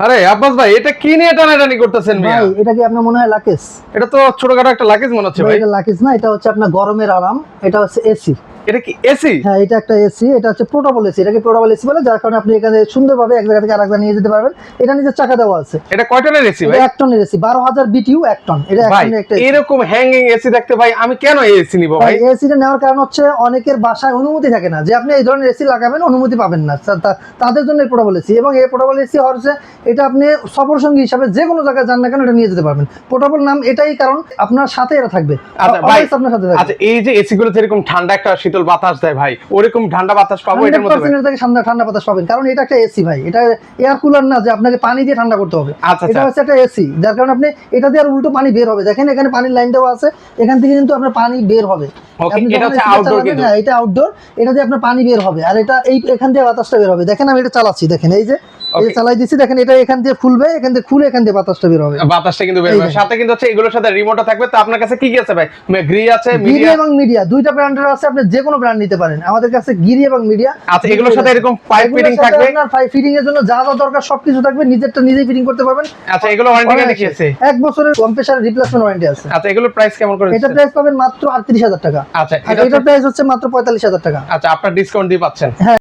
আরে আব্বাস ভাই, এটা কি নিয়ে টানাটানি করতেছেন মিয়া? ভাই এটা কি আপনার মনে হয় লাকেজ? এটা তো ছোটখাটো একটা লাগেজ মনে হচ্ছে ভাই। এটা লাকেজ না, এটা হচ্ছে আপনার গরমের আরাম। এটা হচ্ছে এসি। এটা কি এসি? হ্যাঁ, এটা একটা এসি। এটা হচ্ছে পোর্টেবল এসি। এটাকে পোর্টেবল এসি বলে, যার কারণে আপনি এখানে সুন্দরভাবে এক জায়গা থেকে আরেক জায়গায় নিয়ে যেতে পারবেন। এটা নিচে চাকা দেওয়া আছে। এটা কয় টনের এসি ভাই? এটা 1 টনের এসি, 12,000 বিটিইউ 1 টন। এটা 1 ভাই টনের একটা এসি। এরকম হ্যাঙ্গিং এসি দেখতে ভাই আমি কেন এই এসি নিব ভাই? এসিটা নেওয়ার কারণ হচ্ছে অনেকের বাসায় অনুমতি থাকে না যে আপনি এই ধরনের এসি লাগাবেন, অনুমতি পাবেন না। তাদের জন্য এই পোর্টেবল এসি। এবং এই পোর্টেবল এসি হচ্ছে এটা আপনি সফর সঙ্গী হিসাবে যে কোনো জায়গায় যান না কেন এটা নিয়ে যেতে পারবেন। পোর্টেবল নাম এটাই কারণ আপনার সাথে এটা থাকবে। আচ্ছা ভাই, Always আপনার সাথে থাকবে। আচ্ছা এই যে এসি গুলো যেরকম ঠান্ডা একটা শীতল বাতাস দেয় ভাই, ওরকম ঠান্ডা বাতাস পাবো এটার মধ্যে ভাই? 100% থেকে ঠান্ডা ঠান্ডা বাতাস পাবেন, কারণ এটা একটা এসি ভাই। এটা এয়ার কুলার না যে আপনাকে পানি দিয়ে ঠান্ডা করতে হবে। আচ্ছা, এটা আচ্ছা। হচ্ছে একটা এসি, যার কারণে আপনি এটা দিয়ে আর উল্টো পানি বের হবে। দেখেন এখানে পানির লাইন দেওয়া আছে, এখান থেকে কিন্তু আপনার পানি বের হবে। Okay, আপনি এটা যখন হচ্ছে এসিটা outdoor চালাবেন, কিন্তু। হ্যাঁ এটা আউটডোর। এটা দিয়ে আপনার পানি বের হবে, আর এটা এই এখান দিয়ে বাতাসটা বের হবে। দেখেন আমি এটা চালাচ্ছি, দেখেন এই যে এই Okay. চালাই দিচ্ছি, দেখেন এটা এখান দিয়ে খুলবে, এখান দিয়ে খুলে এখান দিয়ে বাতাসটা বের হবে। বাতাসটা কিন্তু বের এই হবে। দেখেন। সাথে কিন্তু হচ্ছে এগুলোর সাথে রিমোটও থাকবে। তো আপনার কাছে কি কি আছে ভাই? গিরি আছে, গিরি মিডিয়া। এবং মিডিয়া দুইটা ব্র্যান্ডের আছে, আপনি যে কোনো ব্র্যান্ড নিতে পারেন। আমাদের কাছে গিরি এবং মিডিয়া। আচ্ছা, এগুলোর সাথে এরকম পাইপ ফিটিং থাকবে? আপনার পাইপ ফিটিং এর জন্য যা যা দরকার সবকিছু থাকবে, নিজেরটা নিজেই ফিটিং করতে পারবেন। আচ্ছা, এগুলো ওয়ারেন্টি গ্যারান্টি কি আছে? 1 বছরের কম্প্রেসার রিপ্লেসমেন্ট ওয়ারেন্টি আছে। আচ্ছা, এগুলোর প্রাইস কেমন করে এটা দিচ্ছেন? প্রাইস পাবেন মাত্র 38,000 টাকা। আচ্ছা, আর এটার প্রাইস হচ্ছে মাত্র 45,000 টাকা। আচ্ছা, আপনার ডিসকাউন্ট দিয়ে পাচ্ছেন। হ্যাঁ।